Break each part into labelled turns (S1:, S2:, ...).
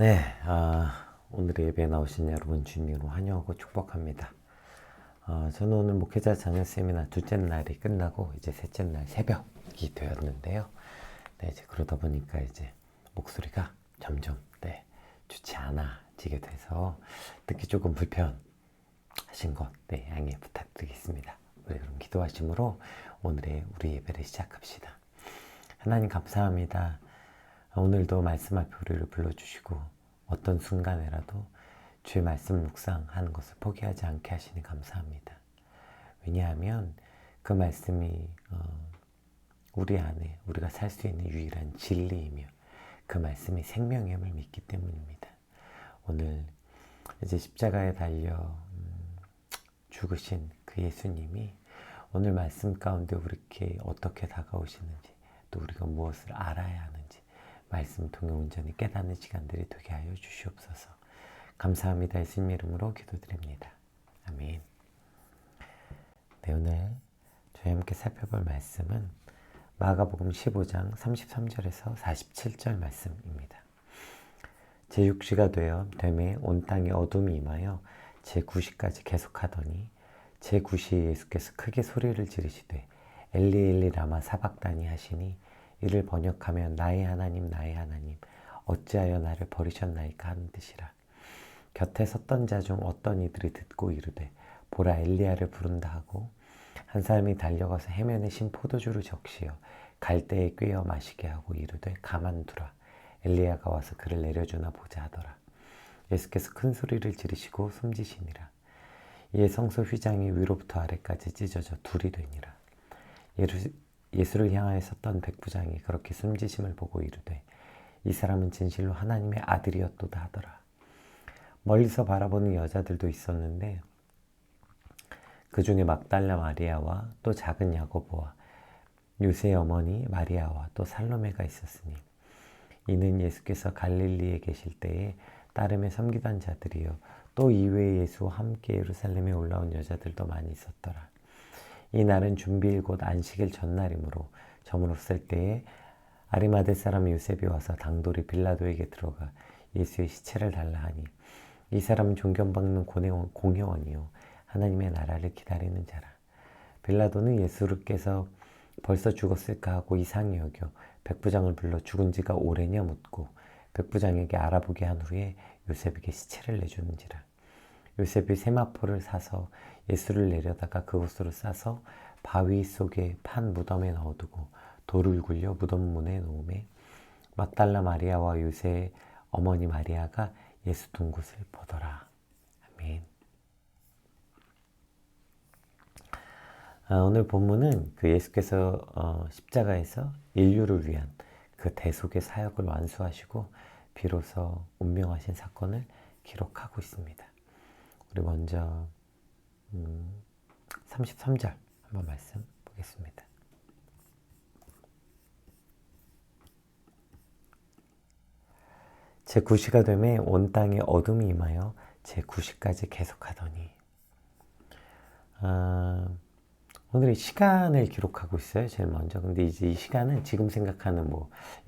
S1: 네, 오늘의 예배에 나오신 여러분 주님으로 환영하고 축복합니다. 저는 오늘 목회자 자녀 세미나 둘째 날이 끝나고 이제 셋째 날 새벽이 되었는데요. 네, 이제 그러다 보니까 이제 목소리가 점점 좋지 않아지게 돼서 듣기 조금 불편하신 것 양해 부탁드리겠습니다. 우리 그럼 기도하심으로 오늘의 우리 예배를 시작합시다. 하나님 감사합니다. 오늘도 말씀 앞에 우리를 불러주시고 어떤 순간에라도 주의 말씀 묵상하는 것을 포기하지 않게 하시니 감사합니다. 왜냐하면 그 말씀이 우리 안에 우리가 살 수 있는 유일한 진리이며 그 말씀이 생명임을 믿기 때문입니다. 오늘 이제 십자가에 달려 죽으신 그 예수님이 오늘 말씀 가운데 우리에게 어떻게 다가오시는지 또 우리가 무엇을 알아야 하는지 말씀 통해 온전히 깨닫는 시간들이 되게 하여 주시옵소서. 감사합니다. 예수님 이름으로 기도드립니다. 아멘. 네, 오늘 저희 함께 살펴볼 말씀은 마가복음 15장 33절에서 47절 말씀입니다. 제6시가 되매 온 땅에 어둠이 임하여 제9시까지 계속하더니 제9시에 예수께서 크게 소리를 지르시되 엘리 엘리 라마 사박다니 하시니 이를 번역하면 나의 하나님 나의 하나님 어찌하여 나를 버리셨나이까 하는 뜻이라. 곁에 섰던 자 중 어떤 이들이 듣고 이르되 보라 엘리야를 부른다 하고 한 사람이 달려가서 해면에 신 포도주를 적시어 갈대에 꿰어 마시게 하고 이르되 가만두라 엘리야가 와서 그를 내려주나 보자 하더라. 예수께서 큰 소리를 지르시고 숨지시니라. 이에 성소 휘장이 위로부터 아래까지 찢어져 둘이 되니라. 예수를 향하여 섰던 백부장이 그렇게 숨지심을 보고 이르되 이 사람은 진실로 하나님의 아들이었도다 하더라. 멀리서 바라보는 여자들도 있었는데 그 중에 막달라 마리아와 또 작은 야고보와 요새의 어머니 마리아와 또 살로메가 있었으니 이는 예수께서 갈릴리에 계실 때에 따름에 섬기던 자들이요 또 이외에 예수와 함께 예루살렘에 올라온 여자들도 많이 있었더라. 이 날은 준비일 곧 안식일 전날이므로 저물었을 때에 아리마대 사람 요셉이 와서 당돌이 빌라도에게 들어가 예수의 시체를 달라 하니 이 사람은 존경받는 공회원이요 하나님의 나라를 기다리는 자라. 빌라도는 예수께서 벌써 죽었을까 하고 이상히 여겨 백부장을 불러 죽은 지가 오래냐 묻고 백부장에게 알아보게 한 후에 요셉에게 시체를 내주는지라. 요셉이 세마포를 사서 예수를 내려다가 그곳으로 싸서 바위 속에 판 무덤에 넣어두고 돌을 굴려 무덤 문에 놓음에 막달라 마리아와 요새의 어머니 마리아가 예수 둔 곳을 보더라. 아멘. 오늘 본문은 그 예수께서 십자가에서 인류를 위한 그 대속의 사역을 완수하시고 비로소 운명하신 사건을 기록하고 있습니다. 우리 먼저 33절 한번 말씀 보겠습니다. 제9시가 되매 온 땅에 어둠이 임하여 제9시까지 계속하더니 오늘 이 시간을 기록하고 있어요. 제일 먼저. 근데 이제 이 시간은 지금 생각하는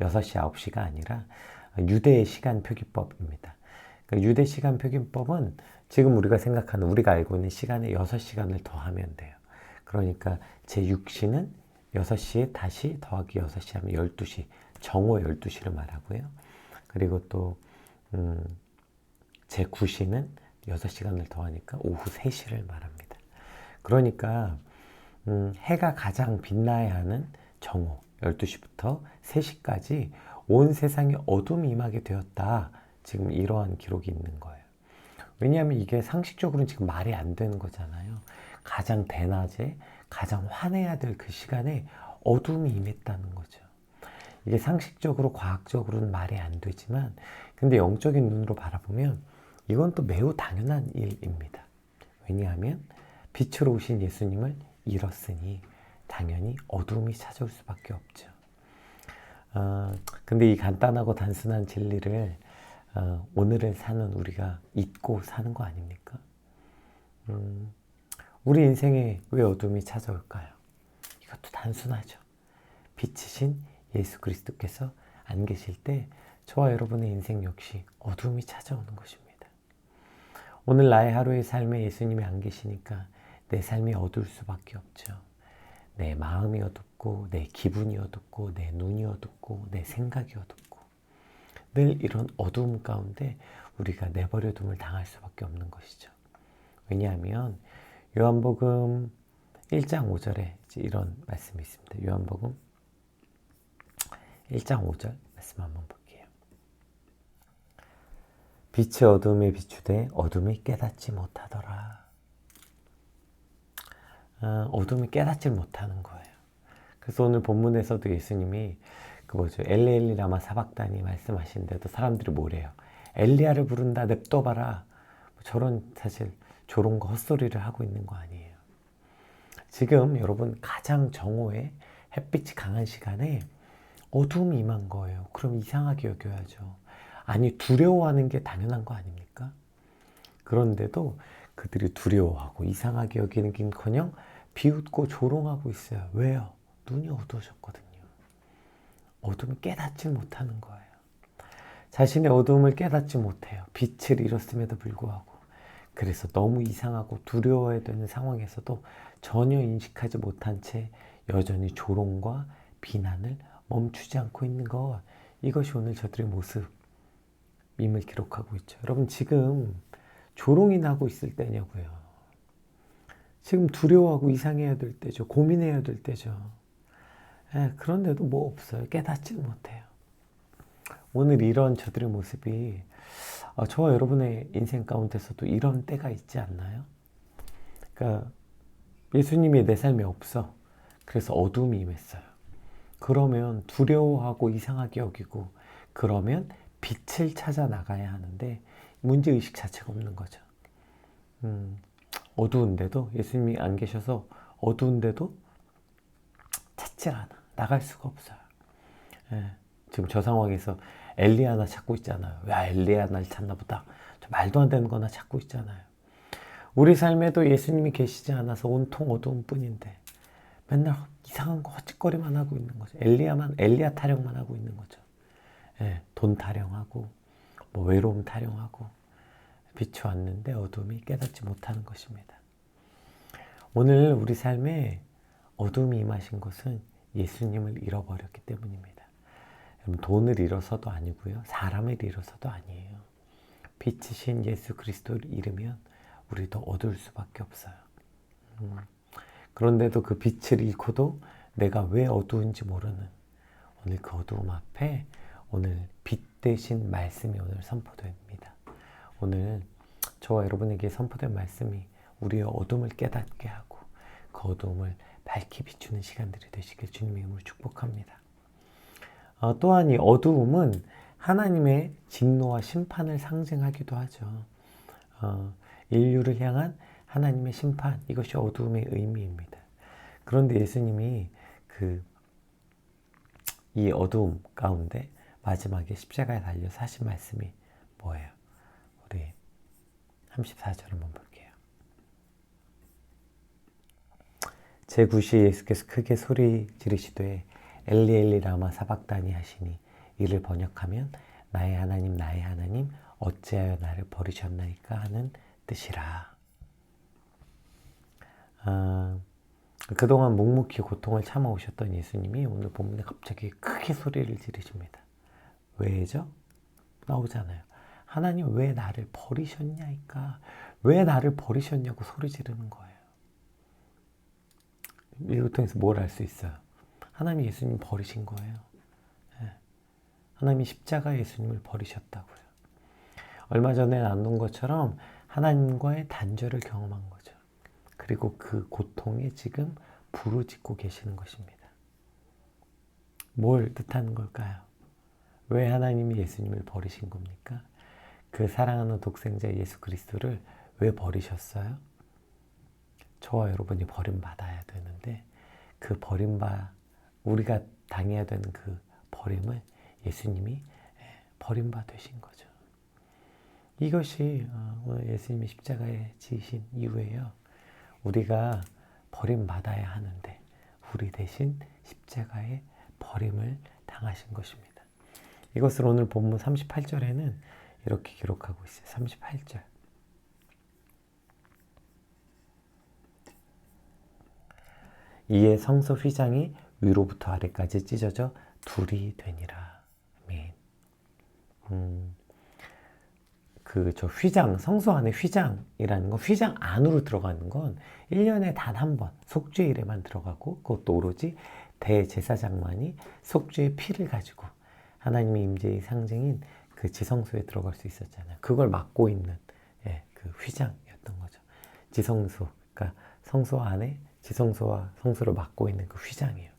S1: 6시, 9시가 아니라 유대의 시간 표기법입니다. 그러니까 유대 시간 표기법은 지금 우리가 생각하는, 우리가 알고 있는 시간에 6시간을 더하면 돼요. 그러니까 제6시는 6시에 다시 더하기 6시 하면 12시, 정오 12시를 말하고요. 그리고 또 제9시는 6시간을 더하니까 오후 3시를 말합니다. 그러니까 해가 가장 빛나야 하는 정오 12시부터 3시까지 온 세상에 어둠이 임하게 되었다. 지금 이러한 기록이 있는 거예요. 왜냐하면 이게 상식적으로는 지금 말이 안 되는 거잖아요. 가장 대낮에 가장 환해야 될 그 시간에 어둠이 임했다는 거죠. 이게 상식적으로 과학적으로는 말이 안 되지만 근데 영적인 눈으로 바라보면 이건 또 매우 당연한 일입니다. 왜냐하면 빛으로 오신 예수님을 잃었으니 당연히 어둠이 찾아올 수밖에 없죠. 근데 이 간단하고 단순한 진리를 오늘을 사는 우리가 잊고 사는 거 아닙니까? 우리 인생에 왜 어둠이 찾아올까요? 이것도 단순하죠. 빛이신 예수 그리스도께서 안 계실 때 저와 여러분의 인생 역시 어둠이 찾아오는 것입니다. 오늘 나의 하루의 삶에 예수님이 안 계시니까 내 삶이 어두울 수밖에 없죠. 내 마음이 어둡고 내 기분이 어둡고 내 눈이 어둡고 내 생각이 어둡고 늘 이런 어두움 가운데 우리가 내버려둠을 당할 수밖에 없는 것이죠. 왜냐하면 요한복음 1장 5절에 이런 말씀이 있습니다. 요한복음 1장 5절 말씀 한번 볼게요. 빛이 어둠에 비추되 어둠이 깨닫지 못하더라. 어둠이 깨닫지 못하는 거예요. 그래서 오늘 본문에서도 예수님이 엘리 엘리 라마 사박다니 말씀하시는데도 사람들이 뭐래요? 엘리야를 부른다, 냅둬봐라. 저런 사실 조롱과 헛소리를 하고 있는 거 아니에요. 지금 여러분 가장 정오에 햇빛이 강한 시간에 어둠이 임한 거예요. 그럼 이상하게 여겨야죠. 아니 두려워하는 게 당연한 거 아닙니까? 그런데도 그들이 두려워하고 이상하게 여기는 김커녕 비웃고 조롱하고 있어요. 왜요? 눈이 어두워졌거든요. 어둠을 깨닫지 못하는 거예요. 자신의 어둠을 깨닫지 못해요. 빛을 잃었음에도 불구하고. 그래서 너무 이상하고 두려워야 되는 상황에서도 전혀 인식하지 못한 채 여전히 조롱과 비난을 멈추지 않고 있는 것. 이것이 오늘 저들의 모습임을 기록하고 있죠. 여러분 지금 조롱이 나고 있을 때냐고요. 지금 두려워하고 이상해야 될 때죠. 고민해야 될 때죠. 그런데도 뭐 없어요. 깨닫지 못해요. 오늘 이런 저들의 모습이 저와 여러분의 인생 가운데서도 이런 때가 있지 않나요? 그러니까 예수님이 내 삶에 없어. 그래서 어둠이 임했어요. 그러면 두려워하고 이상하게 여기고 그러면 빛을 찾아 나가야 하는데 문제의식 자체가 없는 거죠. 어두운데도 예수님이 안 계셔서 어두운데도 찾질 않아. 나갈 수가 없어요. 지금 저 상황에서 엘리야 하나 찾고 있잖아요. 야, 엘리야 하나를 찾나 보다. 말도 안 되는 거나 찾고 있잖아요. 우리 삶에도 예수님이 계시지 않아서 온통 어두운 뿐인데 맨날 이상한 거 헛짓거리만 하고 있는 거죠. 엘리야 타령만 하고 있는 거죠. 돈 타령하고 뭐 외로움 타령하고 비추었는데 어둠이 깨닫지 못하는 것입니다. 오늘 우리 삶에 어둠이 임하신 것은 예수님을 잃어버렸기 때문입니다. 돈을 잃어서도 아니고요. 사람을 잃어서도 아니에요. 빛이신 예수 그리스도를 잃으면 우리도 어두울 수밖에 없어요. 그런데도 그 빛을 잃고도 내가 왜 어두운지 모르는 오늘 그 어두움 앞에 오늘 빛 대신 말씀이 오늘 선포됩니다. 오늘 저와 여러분에게 선포된 말씀이 우리의 어둠을 깨닫게 하고 그 어둠을 밝히 비추는 시간들이 되시길 주님의 이름으로 축복합니다. 또한 이 어두움은 하나님의 진노와 심판을 상징하기도 하죠. 인류를 향한 하나님의 심판, 이것이 어두움의 의미입니다. 그런데 예수님이 이 어두움 가운데 마지막에 십자가에 달려서 하신 말씀이 뭐예요? 우리 34절 한번 볼게요. 제9시에 예수께서 크게 소리 지르시되 엘리 엘리 라마 사박다니 하시니 이를 번역하면 나의 하나님 어찌하여 나를 버리셨나이까 하는 뜻이라. 그동안 묵묵히 고통을 참아오셨던 예수님이 오늘 본문에 갑자기 크게 소리를 지르십니다. 왜죠? 나오잖아요. 하나님 왜 나를 버리셨냐니까. 왜 나를 버리셨냐고 소리 지르는 거예요. 이걸 통해서 뭘 알 수 있어요? 하나님이 예수님 버리신 거예요. 하나님이 십자가에 예수님을 버리셨다고요. 얼마 전에 나눈 것처럼 하나님과의 단절을 경험한 거죠. 그리고 그 고통에 지금 부르짖고 계시는 것입니다. 뭘 뜻하는 걸까요? 왜 하나님이 예수님을 버리신 겁니까? 그 사랑하는 독생자 예수 그리스도를 왜 버리셨어요? 저와 여러분이 버림받아야 되는데 그 우리가 당해야 되는 그 버림을 예수님이 버림받으신 거죠. 이것이 오늘 예수님이 십자가에 지으신 이유예요. 우리가 버림받아야 하는데 우리 대신 십자가에 버림을 당하신 것입니다. 이것을 오늘 본문 38절에는 이렇게 기록하고 있어요. 38절. 이에 성소 휘장이 위로부터 아래까지 찢어져 둘이 되니라. 아멘. 저 휘장, 성소 안에 휘장이라는 건, 휘장 안으로 들어가는 건 1년에 단 한 번 속죄일에만 들어가고, 그것도 오로지 대제사장만이 속죄의 피를 가지고 하나님의 임재의 상징인 그 지성소에 들어갈 수 있었잖아요. 그걸 막고 있는 그 휘장이었던 거죠. 지성소, 그러니까 성소 안에 지성소와 성소를 막고 있는 그 휘장이에요.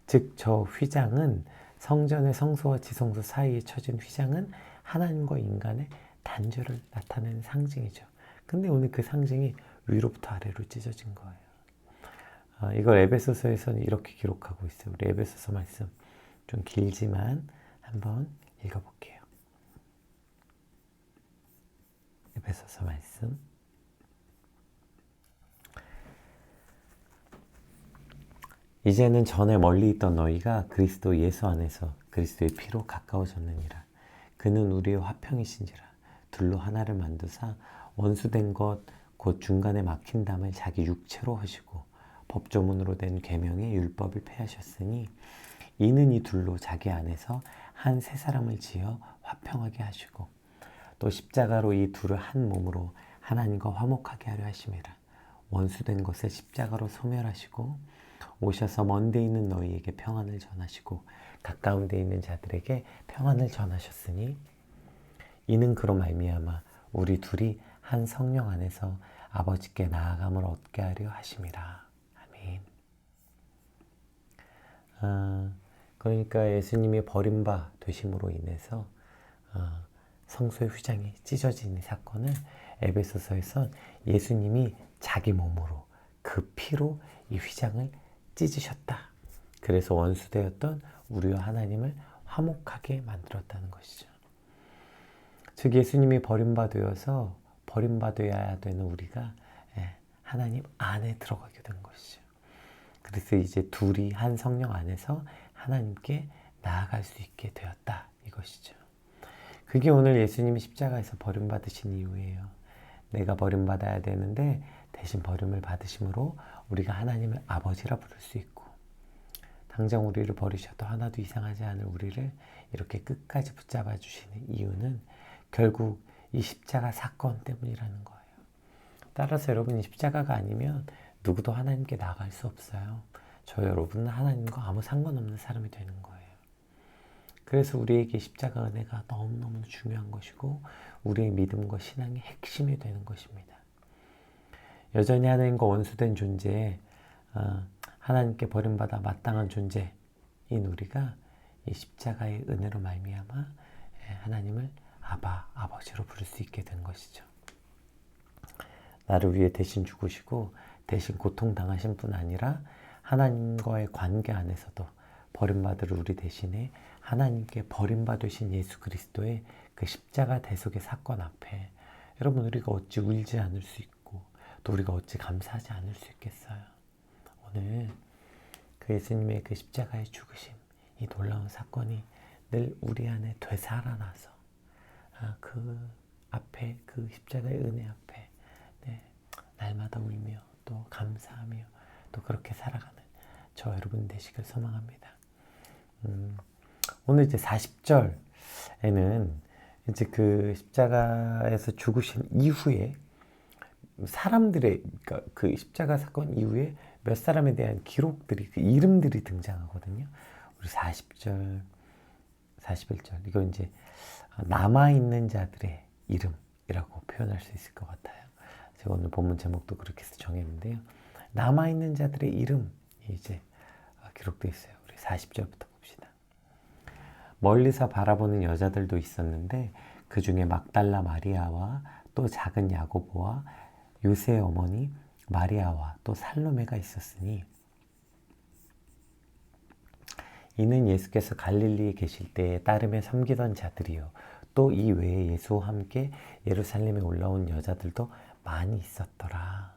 S1: 즉 저 휘장은, 성전의 성소와 지성소 사이에 쳐진 휘장은 하나님과 인간의 단절을 나타내는 상징이죠. 근데 오늘 그 상징이 위로부터 아래로 찢어진 거예요. 이걸 에베소서에서는 이렇게 기록하고 있어요. 우리 에베소서 말씀 좀 길지만 한번 읽어볼게요. 에베소서 말씀. 이제는 전에 멀리 있던 너희가 그리스도 예수 안에서 그리스도의 피로 가까워졌느니라. 그는 우리의 화평이신지라. 둘로 하나를 만드사 원수된 것 곧 중간에 막힌 담을 자기 육체로 하시고 법조문으로 된 계명의 율법을 폐하셨으니 이는 이 둘로 자기 안에서 한 새 사람을 지어 화평하게 하시고 또 십자가로 이 둘을 한 몸으로 하나님과 화목하게 하려 하심이라. 원수된 것을 십자가로 소멸하시고 오셔서 먼 데 있는 너희에게 평안을 전하시고 가까운 데 있는 자들에게 평안을 전하셨으니 이는 그로 말미암아 우리 둘이 한 성령 안에서 아버지께 나아감을 얻게 하려 하심이라. 아멘. 그러니까 예수님이 버림바 되심으로 인해서 성소의 휘장이 찢어진 이 사건을 에베소서에선 예수님이 자기 몸으로 그 피로 이 휘장을 찢으셨다. 그래서 원수되었던 우리와 하나님을 화목하게 만들었다는 것이죠. 즉 예수님이 버림받아서 버림받아야 되는 우리가 하나님 안에 들어가게 된 것이죠. 그래서 이제 둘이 한 성령 안에서 하나님께 나아갈 수 있게 되었다, 이것이죠. 그게 오늘 예수님이 십자가에서 버림받으신 이유예요. 내가 버림받아야 되는데 대신 버림을 받으심으로 우리가 하나님을 아버지라 부를 수 있고, 당장 우리를 버리셔도 하나도 이상하지 않을 우리를 이렇게 끝까지 붙잡아 주시는 이유는 결국 이 십자가 사건 때문이라는 거예요. 따라서 여러분, 이 십자가가 아니면 누구도 하나님께 나아갈 수 없어요. 저 여러분은 하나님과 아무 상관없는 사람이 되는 거예요. 그래서 우리에게 십자가 은혜가 너무너무 중요한 것이고 우리의 믿음과 신앙의 핵심이 되는 것입니다. 여전히 하나님과 원수된 존재에 하나님께 버림받아 마땅한 존재인 우리가 이 십자가의 은혜로 말미암아 하나님을 아버지로 부를 수 있게 된 것이죠. 나를 위해 대신 죽으시고 대신 고통당하신 뿐 아니라 하나님과의 관계 안에서도 버림받을 우리 대신에 하나님께 버림받으신 예수 그리스도의 그 십자가 대속의 사건 앞에 여러분, 우리가 어찌 울지 않을 수 있고 또 우리가 어찌 감사하지 않을 수 있겠어요. 오늘 그 예수님의 그 십자가의 죽으심, 이 놀라운 사건이 늘 우리 안에 되살아나서 그 앞에, 그 십자가의 은혜 앞에 날마다 울며 또 감사하며 또 그렇게 살아가는 저 여러분 되시길 소망합니다. 오늘 이제 40절에는 이제 그 십자가에서 죽으신 이후에 사람들의, 그러니까 그 십자가 사건 이후에 몇 사람에 대한 기록들이, 그 이름들이 등장하거든요. 우리 40절, 41절, 이거 이제 남아있는 자들의 이름이라고 표현할 수 있을 것 같아요. 제가 오늘 본문 제목도 그렇게 해서 정했는데요. 남아있는 자들의 이름이 이제 기록되어 있어요. 우리 40절부터 봅시다. 멀리서 바라보는 여자들도 있었는데 그 중에 막달라 마리아와 또 작은 야고보와 요새의 어머니 마리아와 또 살로메가 있었으니 이는 예수께서 갈릴리에 계실 때에 따름에 섬기던 자들이요 또 이 외에 예수와 함께 예루살렘에 올라온 여자들도 많이 있었더라.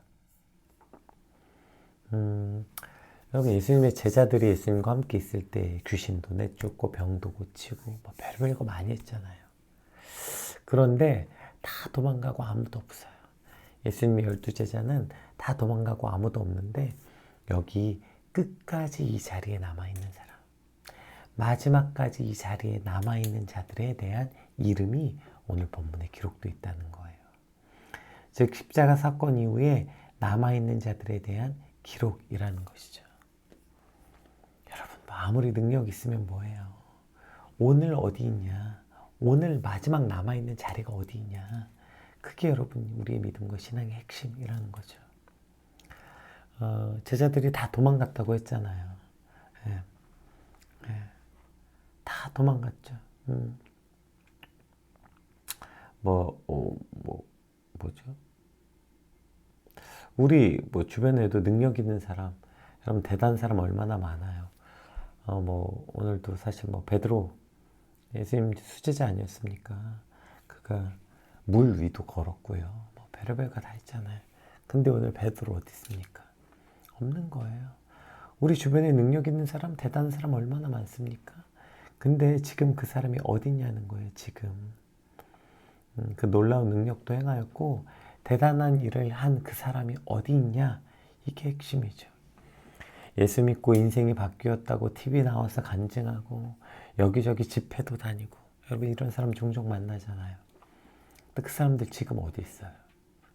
S1: 여러분, 예수님의 제자들이 예수님과 함께 있을 때 귀신도 내쫓고 병도 고치고 뭐 별별 거 많이 했잖아요. 그런데 다 도망가고 아무도 없어요. 예수님의 12제자는 다 도망가고 아무도 없는데 여기 끝까지 이 자리에 남아있는 사람, 마지막까지 이 자리에 남아있는 자들에 대한 이름이 오늘 본문에 기록되어 있다는 거예요. 즉 십자가 사건 이후에 남아있는 자들에 대한 기록이라는 것이죠. 여러분, 아무리 능력 있으면 뭐해요? 오늘 어디 있냐? 오늘 마지막 남아있는 자리가 어디 있냐? 그게 여러분 우리의 믿음과 신앙의 핵심이라는 거죠. 제자들이 다 도망갔다고 했잖아요. 예, 예, 다 도망갔죠. 뭐죠? 우리 주변에도 능력 있는 사람, 여러분 대단한 사람 얼마나 많아요. 오늘도 사실 베드로 예수님 수제자 아니었습니까? 그가 물 위도 걸었고요. 별의별거 다 있잖아요. 근데 오늘 베드로 어디 있습니까? 없는 거예요. 우리 주변에 능력 있는 사람, 대단한 사람 얼마나 많습니까? 근데 지금 그 사람이 어디 있냐는 거예요. 지금 그 놀라운 능력도 행하였고 대단한 일을 한 그 사람이 어디 있냐? 이게 핵심이죠. 예수 믿고 인생이 바뀌었다고 TV 나와서 간증하고 여기저기 집회도 다니고, 여러분 이런 사람 종종 만나잖아요. 근데 그 사람들 지금 어디 있어요?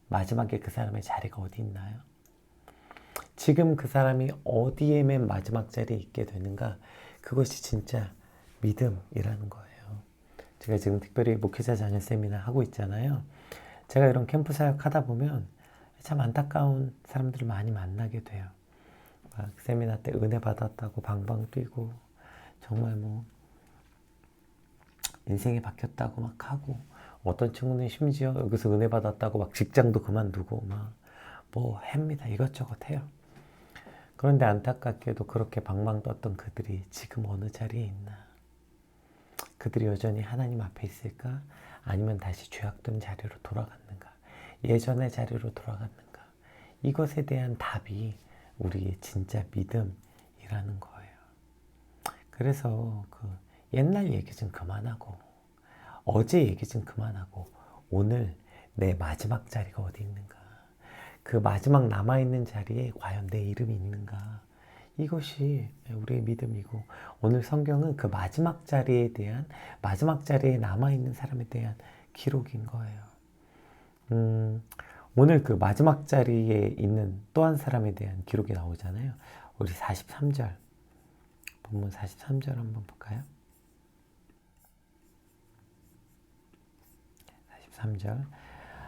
S1: 마지막에 그 사람의 자리가 어디 있나요? 지금 그 사람이 어디에 맨 마지막 자리에 있게 되는가? 그것이 진짜 믿음이라는 거예요. 제가 지금 특별히 목회자 자녀 세미나 하고 있잖아요. 제가 이런 캠프 사역 하다 보면 참 안타까운 사람들을 많이 만나게 돼요. 막 세미나 때 은혜 받았다고 방방 뛰고 정말 인생이 바뀌었다고 막 하고, 어떤 친구는 심지어 여기서 은혜 받았다고 막 직장도 그만두고 합니다. 이것저것 해요. 그런데 안타깝게도 그렇게 방방 떴던 그들이 지금 어느 자리에 있나? 그들이 여전히 하나님 앞에 있을까? 아니면 다시 죄악된 자리로 돌아갔는가? 예전의 자리로 돌아갔는가? 이것에 대한 답이 우리의 진짜 믿음이라는 거예요. 그래서 옛날 얘기 좀 그만하고, 어제 얘기 좀 그만하고, 오늘 내 마지막 자리가 어디 있는가? 그 마지막 남아있는 자리에 과연 내 이름이 있는가? 이것이 우리의 믿음이고, 오늘 성경은 그 마지막 자리에 대한, 마지막 자리에 남아있는 사람에 대한 기록인 거예요. 오늘 그 마지막 자리에 있는 또 한 사람에 대한 기록이 나오잖아요. 우리 43절, 본문 43절 한번 볼까요? 43절.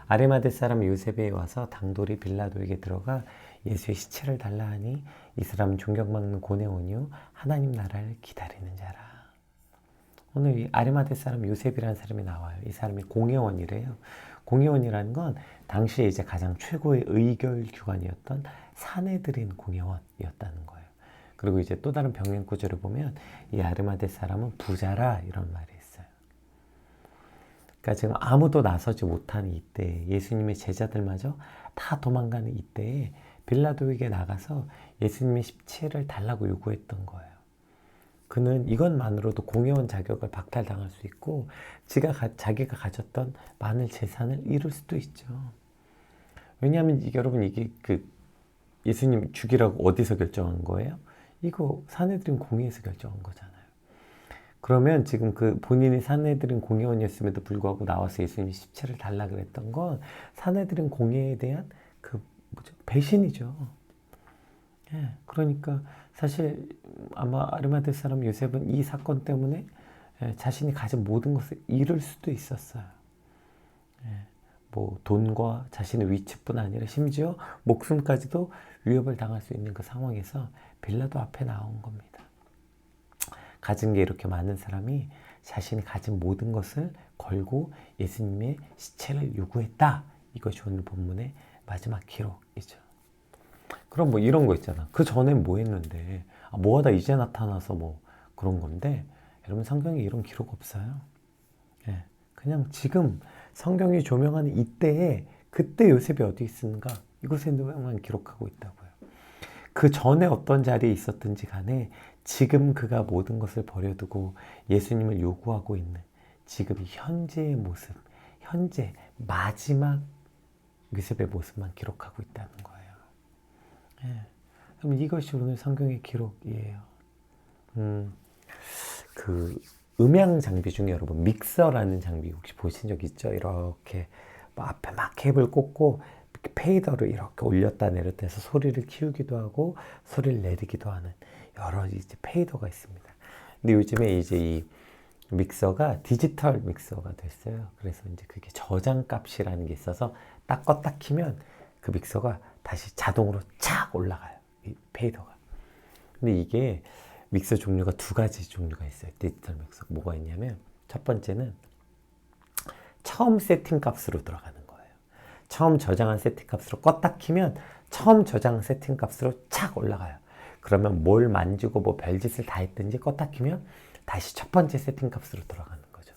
S1: 아리마대 사람 요셉이 와서 당돌이 빌라도에게 들어가 예수의 시체를 달라 하니 이 사람은 존경받는 고뇌원이요 하나님 나라를 기다리는 자라. 오늘 이 아리마대 사람 요셉이라는 사람이 나와요. 이 사람이 공회원이래요. 공회원이라는 건 당시에 이제 가장 최고의 의결 기관이었던 사내들인 공회원이었다는 거예요. 그리고 이제 또 다른 병행 구절을 보면 이 아리마대 사람은 부자라 이런 말이 있어요. 그러니까 지금 아무도 나서지 못하는 이때, 예수님의 제자들마저 다 도망가는 이때에 빌라도에게 나가서 예수님의 시체를 달라고 요구했던 거예요. 그는 이것만으로도 공회원 자격을 박탈당할 수 있고 자기가 가졌던 많은 재산을 잃을 수도 있죠. 왜냐하면 여러분 이게 예수님 죽이라고 어디서 결정한 거예요? 이거 사내들인 공회에서 결정한 거잖아요. 그러면 지금 본인이 사내들인 공회원이었음에도 불구하고 나와서 예수님 시체를 달라 그랬던 건 사내들인 공회에 대한 배신이죠. 예, 그러니까 사실 아마 아리마대 사람 요셉은 이 사건 때문에 자신이 가진 모든 것을 잃을 수도 있었어요. 예, 돈과 자신의 위치뿐 아니라 심지어 목숨까지도 위협을 당할 수 있는 그 상황에서 빌라도 앞에 나온 겁니다. 가진 게 이렇게 많은 사람이 자신이 가진 모든 것을 걸고 예수님의 시체를 요구했다. 이것이 오늘 본문의 마지막 기록이죠. 그럼 이런 거 있잖아. 그 전엔 뭐 했는데, 뭐하다 이제 나타나서 그런 건데, 여러분 성경에 이런 기록 없어요. 예, 그냥 지금 성경이 조명하는 이때에 그때 요셉이 어디 있는가 이것에만 기록하고 있다고요. 그 전에 어떤 자리에 있었든지 간에 지금 그가 모든 것을 버려두고 예수님을 요구하고 있는 지금 현재의 모습, 현재 마지막 모습의 모습만 기록하고 있다는 거예요. 예. 그럼 이것이 오늘 성경의 기록이에요. 그 음향 장비 중에 여러분 믹서라는 장비 혹시 보신 적 있죠? 이렇게 뭐 앞에 막 케이블 꽂고 페이더를 이렇게 올렸다 내렸다 해서 소리를 키우기도 하고 소리를 내리기도 하는 여러 이제 페이더가 있습니다. 근데 요즘에 이제 이 믹서가 디지털 믹서가 됐어요. 그래서 이제 그게 저장 값이라는 게 있어서 딱 껐다 키면 그 믹서가 다시 자동으로 착 올라가요. 이 페이더가. 근데 이게 믹서 종류가 두 가지 종류가 있어요. 디지털 믹서. 뭐가 있냐면 첫 번째는 처음 세팅 값으로 들어가는 거예요. 처음 저장한 세팅 값으로 껐다 키면 처음 저장 세팅 값으로 착 올라가요. 그러면 뭘 만지고 뭐 별짓을 다 했든지 껐다 키면 다시 첫 번째 세팅 값으로 들어가는 거죠.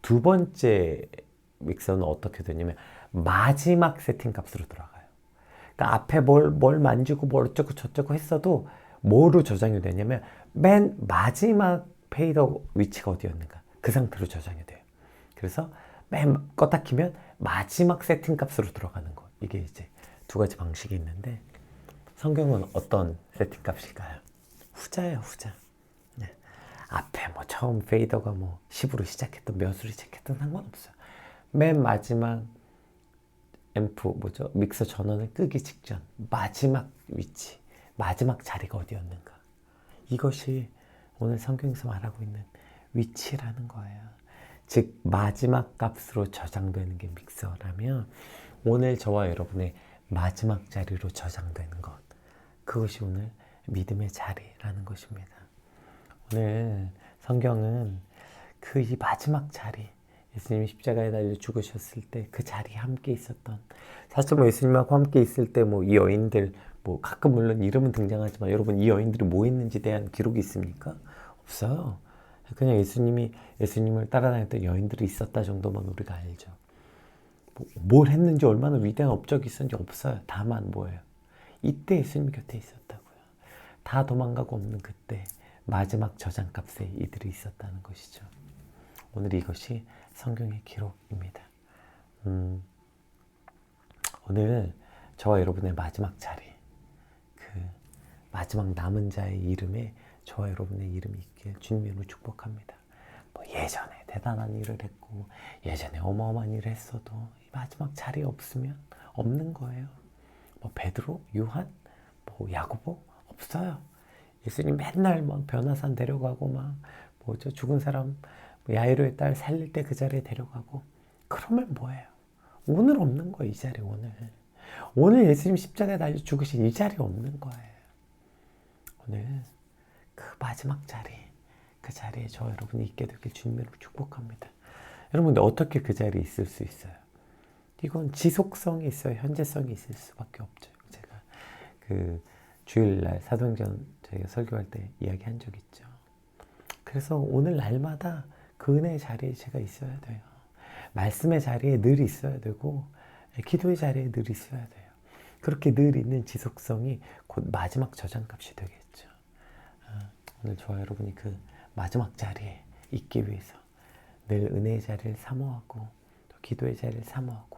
S1: 두 번째 믹서는 어떻게 되냐면 마지막 세팅 값으로 들어가요. 그러니까 앞에 뭘 만지고 뭘 어쩌고 저쩌고 했어도 뭐로 저장이 되냐면 맨 마지막 페이더 위치가 어디였는가 그 상태로 저장이 돼요. 그래서 맨 껐다 키면 마지막 세팅 값으로 들어가는 거. 이게 이제 두 가지 방식이 있는데 성경은 어떤 세팅 값일까요? 후자예요, 후자. 네. 앞에 뭐 처음 페이더가 뭐 10으로 시작했던 몇으로 시작했던 상관없어요. 맨 마지막 앰프 뭐죠? 믹서 전원을 끄기 직전 마지막 위치, 마지막 자리가 어디였는가. 이것이 오늘 성경에서 말하고 있는 위치라는 거예요. 즉 마지막 값으로 저장되는 게 믹서라면 오늘 저와 여러분의 마지막 자리로 저장되는 것, 그것이 오늘 믿음의 자리라는 것입니다. 오늘 성경은 그 이 마지막 자리, 예수님이 십자가에 달려 죽으셨을 때 그 자리에 함께 있었던, 사실 뭐 예수님하고 함께 있을 때 뭐 이 여인들 뭐 가끔 물론 이름은 등장하지만 여러분 이 여인들이 뭐 했는지 대한 기록이 있습니까? 없어요. 그냥 예수님을 따라다녔던 여인들이 있었다 정도만 우리가 알죠. 뭘 했는지 얼마나 위대한 업적이 있었는지 없어요. 다만 뭐예요? 이때 예수님 곁에 있었다고요. 다 도망가고 없는 그때 마지막 저장값에 이들이 있었다는 것이죠. 오늘 이것이 성경의 기록입니다. 오늘 저와 여러분의 마지막 자리, 그 마지막 남은 자의 이름에 저와 여러분의 이름이 있길 주님으로 축복합니다. 뭐 예전에 대단한 일을 했고 예전에 어마어마한 일을 했어도 이 마지막 자리에 없으면 없는 거예요. 뭐 베드로, 요한, 뭐 야고보 없어요. 예수님 맨날 막 변화산 데려가고 막 뭐죠 죽은 사람 야이로의 딸 살릴 때 그 자리에 데려가고 그러면 뭐예요? 오늘 없는 거예요. 이 자리 오늘 예수님 십자가에 달려 죽으신 이 자리 없는 거예요. 오늘 그 마지막 자리, 그 자리에 저 여러분이 있게 되길 주님으로 축복합니다. 여러분 근데 어떻게 그 자리에 있을 수 있어요? 이건 지속성이 있어요. 현재성이 있을 수밖에 없죠. 제가 그 주일날 사도행전 저희가 설교할 때 이야기한 적 있죠. 그래서 오늘 날마다 그 은혜의 자리에 제가 있어야 돼요. 말씀의 자리에 늘 있어야 되고 기도의 자리에 늘 있어야 돼요. 그렇게 늘 있는 지속성이 곧 마지막 저장값이 되겠죠. 오늘 저와 여러분이 그 마지막 자리에 있기 위해서 늘 은혜의 자리를 사모하고 또 기도의 자리를 사모하고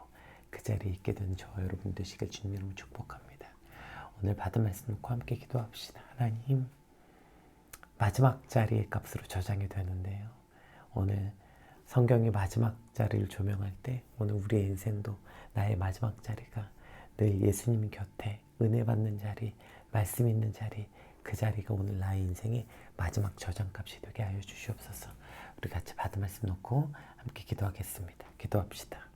S1: 그 자리에 있게 된 저와 여러분 되시길 주님 이름으로 축복합니다. 오늘 받은 말씀 놓고 함께 기도합시다. 하나님, 마지막 자리의 값으로 저장이 되는데요. 오늘 성경의 마지막 자리를 조명할 때 오늘 우리의 인생도 나의 마지막 자리가 늘 예수님 곁에 은혜 받는 자리, 말씀 있는 자리, 그 자리가 오늘 나의 인생의 마지막 저장값이 되게 하여 주시옵소서. 우리 같이 받은 말씀 놓고 함께 기도하겠습니다. 기도합시다.